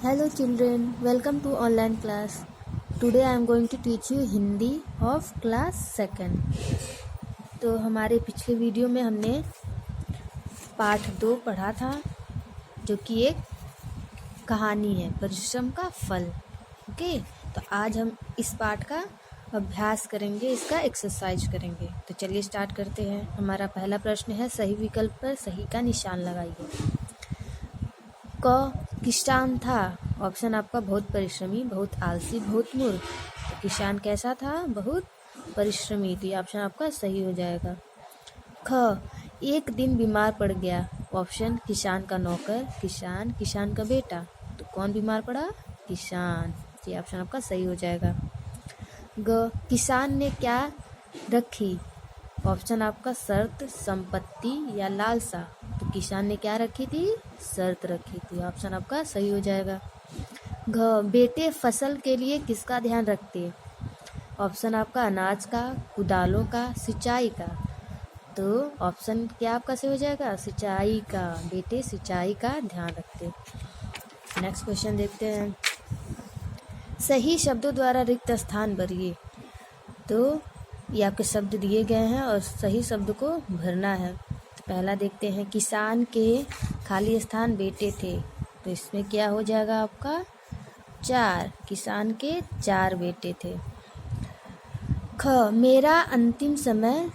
Hello children, welcome to online class. Today I am going to teach you Hindi of class 2nd. तो हमारे पिछले video में हमने पाठ 2 पढ़ा था, जो कि एक कहानी है, परिश्रम का फल। ओके, तो आज हम इस पाठ का अभ्यास करेंगे, इसका एक्सरसाइज करेंगे। तो चलिए स्टार्ट करते हैं। हमारा पहला प्रश्न है, सही विकल्प पर सही का निशान लगाइए। क किसान था, ऑप्शन आपका बहुत परिश्रमी, बहुत आलसी, बहुत मूर्ख। तो किसान कैसा था? बहुत परिश्रमी। तो ये ऑप्शन आपका सही हो जाएगा। ख एक दिन बीमार पड़ गया, ऑप्शन किसान का नौकर, किसान का बेटा। तो कौन बीमार पड़ा? किसान। ये ऑप्शन आपका सही हो जाएगा। ग किसान ने क्या रखी, ऑप्शन आपका शर्त, संपत्ति या लालसा। तो किसान ने क्या रखी थी? शर्त रखी थी। ऑप्शन आपका सही हो जाएगा। घ बेटे फसल के लिए किसका ध्यान रखते, ऑप्शन आपका अनाज का, कुदालों का, सिंचाई का। तो ऑप्शन क्या आपका सही हो जाएगा? सिंचाई का। बेटे सिंचाई का ध्यान रखते। नेक्स्ट क्वेश्चन देखते हैं। सही शब्दों द्वारा रिक्त स्थान भरिए। तो ये आपके शब्द दिए गए हैं और सही शब्द को भरना है। तो पहला देखते हैं, किसान के खाली स्थान बेटे थे। तो इसमें क्या हो जाएगा आपका? 4। किसान के 4 बेटे थे। ख मेरा अंतिम समय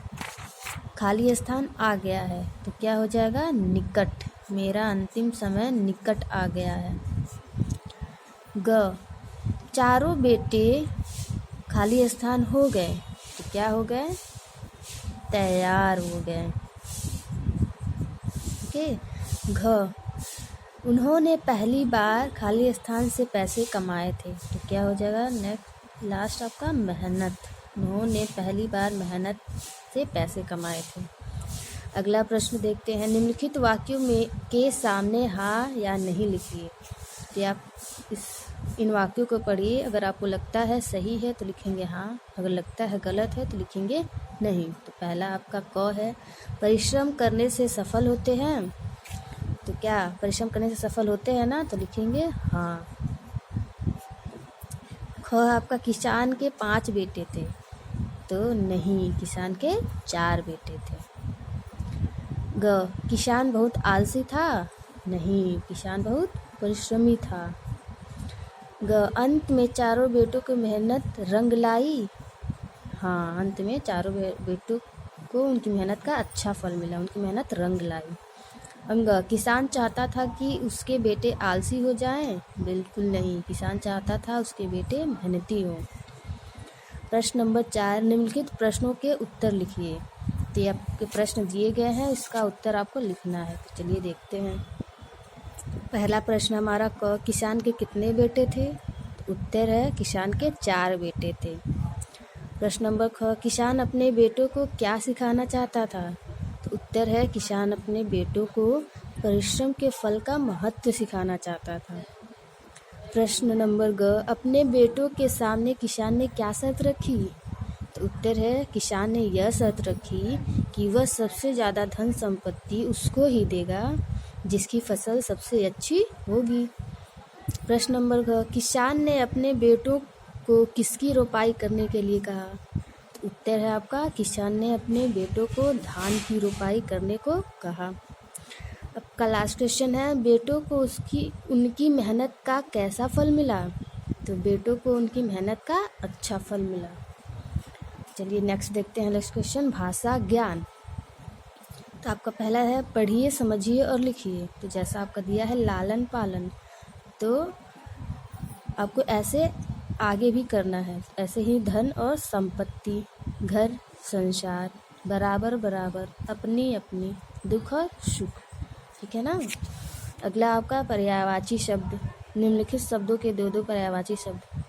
खाली स्थान आ गया है। तो क्या हो जाएगा? निकट। मेरा अंतिम समय निकट आ गया है। ग चारों बेटे खाली स्थान हो गए। तो क्या हो गए? तैयार हो गए। ओके। घ उन्होंने पहली बार खाली स्थान से पैसे कमाए थे। तो क्या हो जाएगा? नेक्स्ट लास्ट आपका मेहनत। उन्होंने पहली बार मेहनत से पैसे कमाए थे। अगला प्रश्न देखते हैं। निम्नलिखित वाक्यों में के सामने हाँ या नहीं लिखिए। तो आप इन वाक्यों को पढ़िए। अगर आपको लगता है सही है तो लिखेंगे हाँ, अगर लगता है गलत है तो लिखेंगे नहीं। तो पहला आपका क है, परिश्रम करने से सफल होते हैं। तो क्या परिश्रम करने से सफल होते हैं ना? तो लिखेंगे हाँ। ख आपका किसान के 5 बेटे थे। तो नहीं, किसान के 4 बेटे थे। ग किसान बहुत आलसी था। नहीं, किसान बहुत परिश्रमी था। ग अंत में चारों बेटों की मेहनत रंग लाई। हाँ, अंत में चारों बेटों को उनकी मेहनत का अच्छा फल मिला, उनकी मेहनत रंग लाई। अंग किसान चाहता था कि उसके बेटे आलसी हो जाएं। बिल्कुल नहीं, किसान चाहता था उसके बेटे मेहनती हों। प्रश्न नंबर 4, निम्नलिखित प्रश्नों के उत्तर लिखिए। तो ये आपके प्रश्न दिए गए हैं, इसका उत्तर आपको लिखना है। तो चलिए देखते हैं। पहला प्रश्न हमारा क किसान के कितने बेटे थे? तो उत्तर है किसान के 4 बेटे थे। प्रश्न नंबर ख किसान अपने बेटों को क्या सिखाना चाहता था? तो उत्तर है किसान अपने बेटों को परिश्रम के फल का महत्व सिखाना चाहता था। प्रश्न नंबर ग अपने बेटों के सामने किसान ने क्या शर्त रखी? तो उत्तर है किसान ने यह शर्त रखी कि वह सबसे ज़्यादा धन संपत्ति उसको ही देगा जिसकी फसल सबसे अच्छी होगी। प्रश्न नंबर ग किसान ने अपने बेटों को किसकी रोपाई करने के लिए कहा? तो उत्तर है आपका किसान ने अपने बेटों को धान की रोपाई करने को कहा। अब का लास्ट क्वेश्चन है, बेटों को उनकी मेहनत का कैसा फल मिला? तो बेटों को उनकी मेहनत का अच्छा फल मिला। चलिए नेक्स्ट देखते हैं। नेक्स्ट क्वेश्चन, भाषा ज्ञान। तो आपका पहला है, पढ़िए, समझिए और लिखिए। तो जैसा आपका दिया है लालन पालन, तो आपको ऐसे आगे भी करना है। ऐसे ही धन और संपत्ति, घर, संसार, बराबर बराबर, अपनी अपनी, दुख और सुख। ठीक है ना? अगला आपका पर्यायवाची शब्द। निम्नलिखित शब्दों के 2 पर्यायवाची शब्द।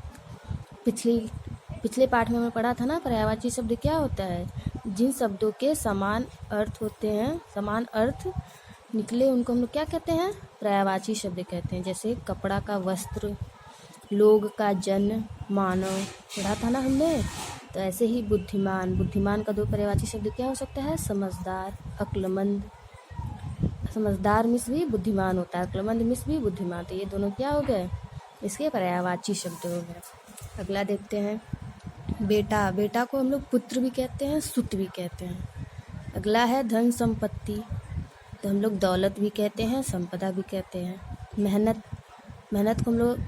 पिछले पाठ में हमने पढ़ा था ना, पर्यायवाची शब्द क्या होता है? जिन शब्दों के समान अर्थ होते हैं, समान अर्थ निकले, उनको हम लोग क्या कहते हैं? पर्यायवाची शब्द कहते हैं। जैसे कपड़ा का वस्त्र, लोग का जन, मानव, पढ़ा था ना हमने। तो ऐसे ही बुद्धिमान का 2 पर्यायवाची शब्द क्या हो सकता है? समझदार, अक्लमंद। समझदार मिस भी बुद्धिमान होता है, अक्लमंद मिस भी बुद्धिमान। तो ये दोनों क्या हो गए? इसके पर्यायवाची शब्द हो गया। अगला देखते हैं, बेटा। बेटा को हम लोग पुत्र भी कहते हैं, सुत भी कहते हैं। अगला है धन संपत्ति, तो हम लोग दौलत भी कहते हैं, संपदा भी कहते हैं। मेहनत। मेहनत को हम लोग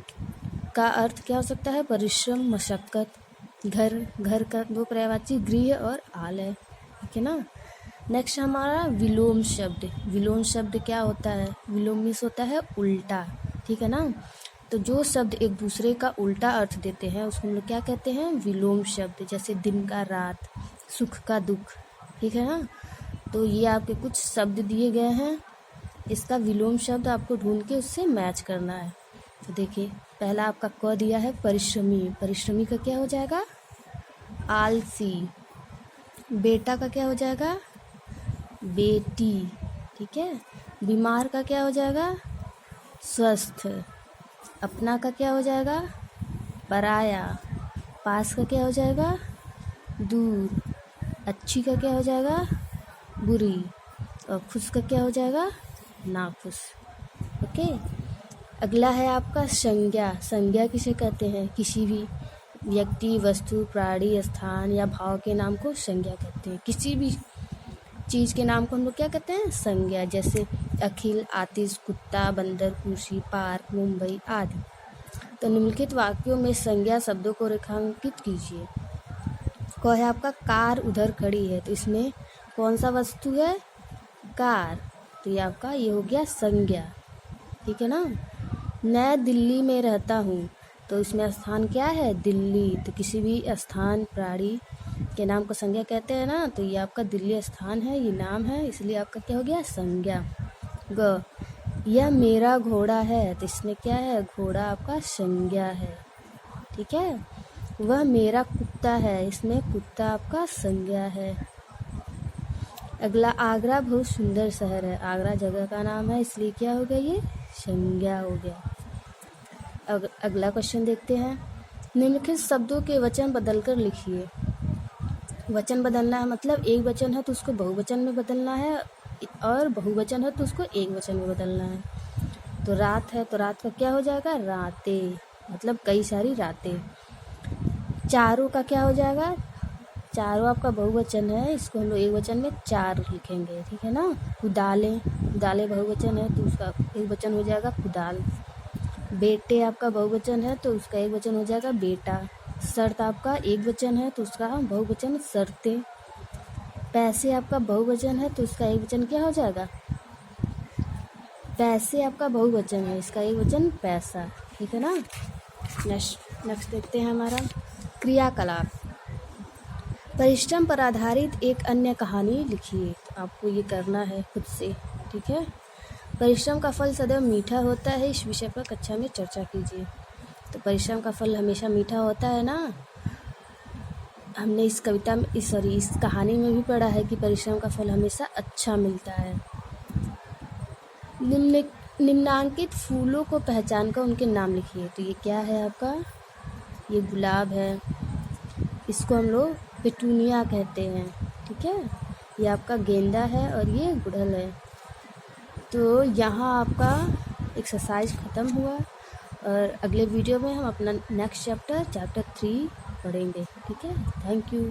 का अर्थ क्या हो सकता है? परिश्रम, मशक्कत। घर। घर का दो पर्यायवाची गृह और आलय, ठीक है ना। नेक्स्ट हमारा विलोम शब्द। विलोम शब्द क्या होता है? विलोम मीन्स होता है उल्टा, ठीक है ना। तो जो शब्द एक दूसरे का उल्टा अर्थ देते हैं उसको हम लोग क्या कहते हैं? विलोम शब्द। जैसे दिन का रात, सुख का दुख, ठीक है ना। तो ये आपके कुछ शब्द दिए गए हैं, इसका विलोम शब्द आपको ढूंढ के उससे मैच करना है। तो देखिए, पहला आपका क दिया है परिश्रमी। परिश्रमी का क्या हो जाएगा? आलसी। बेटा का क्या हो जाएगा? बेटी, ठीक है। बीमार का क्या हो जाएगा? स्वस्थ। अपना का क्या हो जाएगा? पराया। पास का क्या हो जाएगा? दूर। अच्छी का क्या हो जाएगा? बुरी। और खुश का क्या हो जाएगा? नाखुश। ओके। अगला है आपका संज्ञा। संज्ञा किसे कहते हैं? किसी भी व्यक्ति, वस्तु, प्राणी, स्थान या भाव के नाम को संज्ञा कहते हैं। किसी भी चीज़ के नाम को हम लोग क्या कहते हैं? संज्ञा। जैसे अखिल, आतिश, कुत्ता, बंदर, कुर्सी, पार्क, मुंबई आदि। तो निम्नलिखित वाक्यों में संज्ञा शब्दों को रेखांकित कीजिए। कौन है आपका? कार उधर खड़ी है, तो इसमें कौन सा वस्तु है? कार। तो ये आपका ये हो गया संज्ञा, ठीक है ना। मैं दिल्ली में रहता हूँ, तो इसमें स्थान क्या है? दिल्ली। तो किसी भी स्थान, प्राणी के नाम को संज्ञा कहते हैं ना, तो ये आपका दिल्ली स्थान है, ये नाम है, इसलिए आपका क्या हो गया? संज्ञा। ग। यह मेरा घोड़ा है, तो इसमें क्या है? घोड़ा आपका संज्ञा है, ठीक है। वह मेरा कुत्ता है, इसमें कुत्ता आपका संज्ञा है। अगला, आगरा बहुत सुंदर शहर है। आगरा जगह का नाम है, इसलिए क्या हो गया? ये संज्ञा हो गया। अगला क्वेश्चन देखते हैं, निम्नलिखित शब्दों के वचन बदलकर लिखिए। वचन बदलना है मतलब एक वचन है तो उसको बहुवचन में बदलना है, और बहुवचन है तो उसको एक वचन में बदलना है। तो रात है, तो रात का क्या हो जाएगा? रातें, मतलब कई सारी रातें। चारों का क्या हो जाएगा? चारों आपका बहुवचन है, इसको हम लोग एक वचन में चार लिखेंगे, ठीक है ना। कुदालें। कुदालें बहुवचन है तो उसका एक वचन हो जाएगा कुदाल। बेटे आपका बहुवचन है तो उसका एक वचन हो जाएगा बेटा। शर्त आपका एक वचन है तो उसका बहुवचन शर्तें। पैसे आपका बहुवचन है तो उसका एक वचन क्या हो जाएगा? पैसे आपका बहुवचन है, इसका एक वचन पैसा, ठीक है ना। नेक्स्ट देखते हैं हमारा क्रियाकलाप। परिश्रम पर आधारित एक अन्य कहानी लिखिए। तो आपको ये करना है खुद से, ठीक है। परिश्रम का फल सदैव मीठा होता है, इस विषय पर कक्षा में चर्चा कीजिए। तो परिश्रम का फल हमेशा मीठा होता है ना। हमने इस कविता में इस कहानी में भी पढ़ा है कि परिश्रम का फल हमेशा अच्छा मिलता है। निम्नांकित फूलों को पहचान कर उनके नाम लिखिए। तो ये क्या है आपका? ये गुलाब है, इसको हम लोग पेटूनिया कहते हैं, ठीक है। ये आपका गेंदा है और ये गुड़हल है। तो यहाँ आपका एक्सरसाइज ख़त्म हुआ, और अगले वीडियो में हम अपना नेक्स्ट चैप्टर 3 पढ़ेंगे, ठीक है। Thank you.